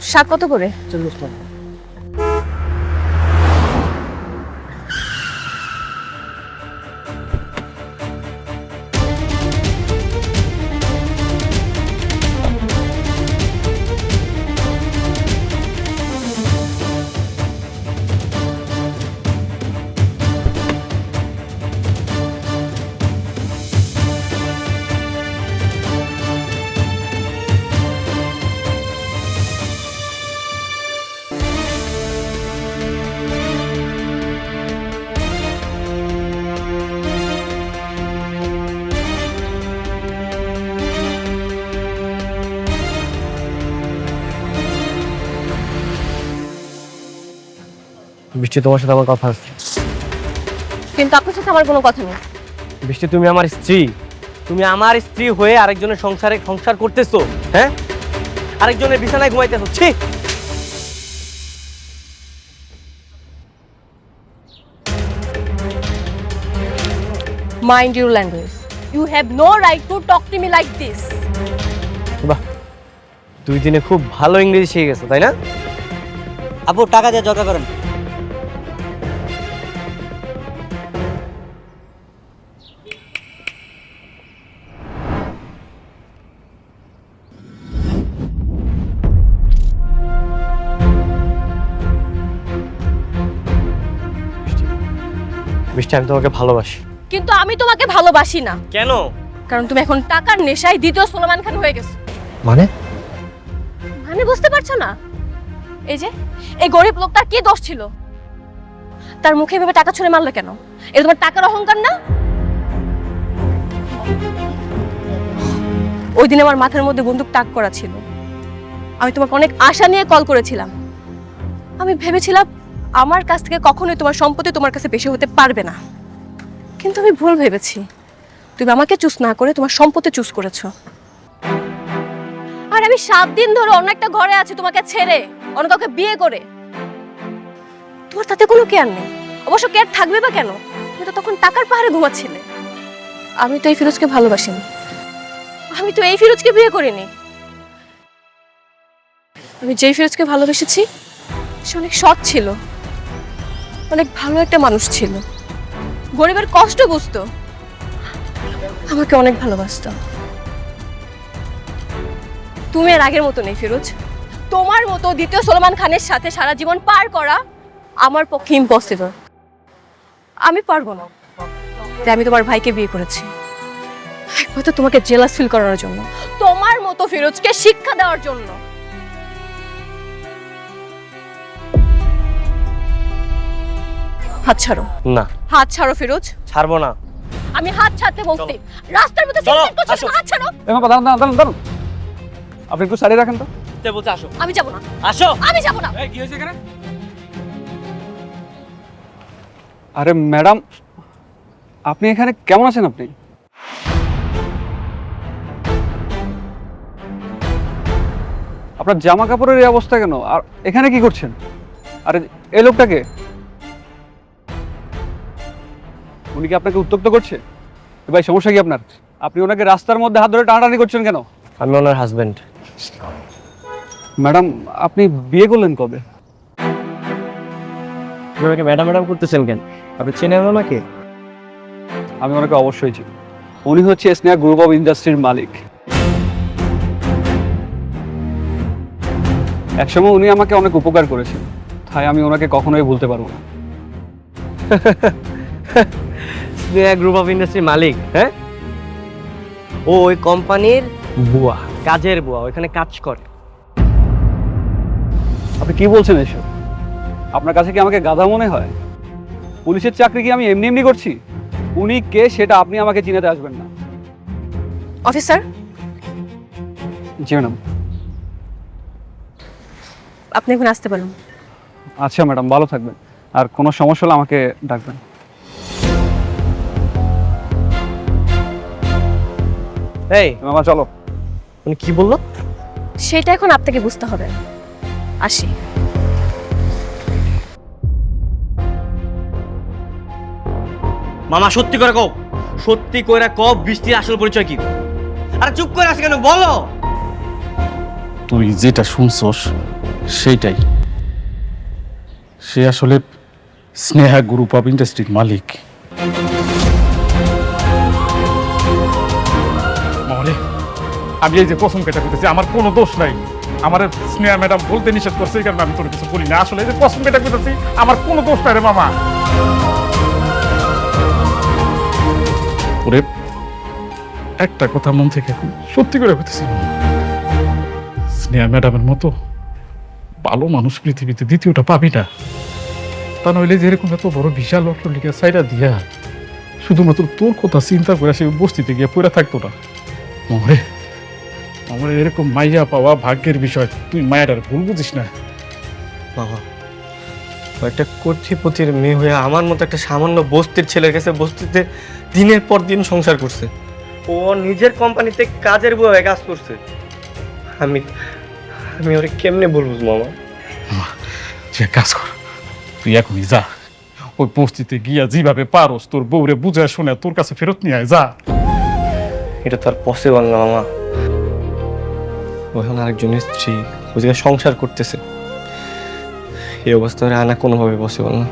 শাক কত করে? 40 টাকা। বৃষ্টি, তোমার সাথে আমার কথা আছে। কিন্তু আপনার সাথে আমার কোনো কথা নেই। বৃষ্টি, তুমি আমার স্ত্রী। তুমি আমার স্ত্রী হয়ে আরেকজনের সংসার করতেছো, হ্যাঁ? আরেকজনের বিছানায় ঘুমাইতেছো। ছি! Mind your language. You have no right to talk to me like this. বাহ, 2 দিনে খুব ভালো ইংরেজি শিখে গেছো, তাই না? আপু টাকা দিয়ে ঝগড়া করেন। বৃষ্টি, আমি তোমাকে ভালোবাসি। কিন্তু আমি তোমাকে ভালোবাসি না। কেন? কারণ তুমি এখন টাকার নেশায় দ্বিতীয় সুলেমান খান হয়ে গেছো। মানে বুঝতে পারছো না? এই যে এই গরিব লোকটার কি দোষ ছিল? তার মুখে এভাবে টাকা ছুঁড়ে মারলো কেন? এটা তোমার টাকার অহংকার না? ওই দিন আমার মাথার মধ্যে বন্দুক তাক করা ছিল। আমি তোমাকে অনেক আশা নিয়ে কল করেছিলাম। আমি ভেবেছিলাম আমার কাছ থেকে কখনোই তোমার সম্পত্তি তোমার কাছে বেশি হতে পারবে না। কিন্তু আমি ভুল ভেবেছি। তুমি আমাকে চুজ না করে তোমার সম্পত্তি চুজ করেছো। আর আমি 7 দিন ধরে অন্য একটা ঘরে আছি তোমাকে ছেড়ে, অন্য কাউকে বিয়ে করে। তোমার তাতে কোনো কেয়ার নেই। অবশ্য কেয়ার থাকবে বা কেন? তুমি তো তখন টাকার পাহাড়ে ঘুমাচ্ছিলে। আমি তো এই ফিরোজকে ভালোবাসিনি। আমি তো এই ফিরোজকে বিয়ে করিনি। আমি যেই ফিরোজকে ভালোবেসেছি সে অনেক সৎ ছিল, অনেক ভালো একটা মানুষ ছিল, গরিবের কষ্ট বুঝতো, আমাকে অনেক ভালোবাসতো। তুমি এর আগের মতো নেই ফিরোজ। তোমার মতো দ্বিতীয় সুলেমান খানের সাথে সারা জীবন পার করা আমার পক্ষে ইম্পসিবল। আমি পারবো না। তাই আমি তোমার ভাইকে বিয়ে করেছি, একমাত্র তোমাকে জেলাস ফিল করানোর জন্য, তোমার মতো ফিরোজকে শিক্ষা দেওয়ার জন্য। হাত ছাড়ো। না, হাত ছাড়ো ফিরোজ। ছাড়বো না। আমি হাত ছাড়তে বলছি। রাস্তার মধ্যে সিগারেট করছিস, হাত ছাড়ো। দাঁড়ান দাঁড়ান দাঁড়ান, আপনি একটু সাইডে রাখেন তো। বলতে আসো। আমি যাব না। আসো। আমি যাব না। কি হয়েছে এখানে? আরে ম্যাডাম, আপনি এখানে কেমন আছেন? আপনি আপনার জামা কাপড়ের এই অবস্থা কেন? আর এখানে কি করছেন? আরে এই লোকটাকে, উনি কি আপনাকে উত্ত্যক্ত করছে? ভাই সমস্যা কি আপনার? আপনি ওনাকে রাস্তার মধ্যে হাত ধরে টানাটানি করছেন কেন? আমি ওনার হাজবেন্ড। ম্যাডাম, আপনি বিয়ে করলেন কবে? আপনাকে ম্যাডাম ম্যাডাম করতেছেন কেন? আপনি চেনেন ওনাকে? আমি ওনাকে অবশ্যই চিনি। উনি হচ্ছে স্নেহা গ্রুপ অফ ইন্ডাস্ট্রির মালিক। একসময় উনি আমাকে অনেক উপকার করেছেন, তাই আমি ওনাকে কখনোই ভুলতে পারবো না। স্নেহা গ্রুপ অফ ইন্ডাস্ট্রির মালিক? হ্যাঁ, ও ওই কোম্পানির বুয়া, কাজের বুয়া, ওইখানে কাজ করে। আপনি কি বলছেন এসব? আপনার কাছে কি আমাকে গাধা মনে হয়? পুলিশের চাকরি কি আমি এমনি এমনি করছি? উনি কে সেটা আপনি আমাকে চিনাতে আসবেন না। অফিসার, জি ম্যাডাম। আপনি এখন আসতে পারেন। আচ্ছা ম্যাডাম, ভালো থাকবেন। আর কোনো সমস্যা হলে আমাকে ডাকবেন। এই মামা চলো। উনি কি বললো? সেটা এখন আপনাকে বুঝতে হবে। আসি। মামা সত্যি করে কও, সত্যি করে কও বৃষ্টির আসল পরিচয় কি? আরে চুপ করে আছে কেন, বলো। তুই যেটা শুনছস সেইটাই, সে আসলে স্নেহা গ্রুপ অফ ইন্ডাস্ট্রির মালিক। মরে আমি এই যে কসম কেটে করতেছি, আমার কোনো দোষ নাই। আমার স্নেহা ম্যাডাম বলতে নিষেধ করছে, এই কারণে আমি তোর কিছু বলি না। আসলে এই যে কসম কেটে করতেছি, আমার কোনো দোষ নাই রে মামা। ওরে একটা কথা মন থেকে এখন সত্যি করে করতেছি, স্নেহা ম্যাডামের মতো ভালো মানুষ পৃথিবীতে দ্বিতীয়টা পাবি না। তা নইলে যে এরকম এত বড় বিশাল অট্টালিকা সাইডা দিয়া শুধুমাত্র তোর কথা চিন্তা করে সে বস্তিতে গিয়ে পড়ে থাকতো না। মরে আমার এরকম মাইয়া পাওয়া ভাগ্যের বিষয়, তুই মায়াটার ভুল বুঝিস না। বাবা, ও একটা কোটিপতির মেয়ে হয়ে আমার মতো একটা সামান্য বস্তির ছেলের কাছে বস্তিতে দিনের পর দিন সংসার করছে। ও নিজের কোম্পানিতে কাজের বুয়া হয়ে কাজ করছে। আমি আমি ওরে কেমনে বলবো মামা? তুই এক কাজ কর, তুই এখনই যা, ওই বস্তিতে গিয়া যেভাবে পারস তোর বউরে বুঝায় শুনে তোর কাছে ফেরত নিয়ে আয়, যা। এটা তো আর পসিবল না মামা। ও এখন আরেকজনের স্ত্রী, ওই জায়গায় সংসার করতেছে। এই অবস্থা আনা কোনোভাবে পসিবল না।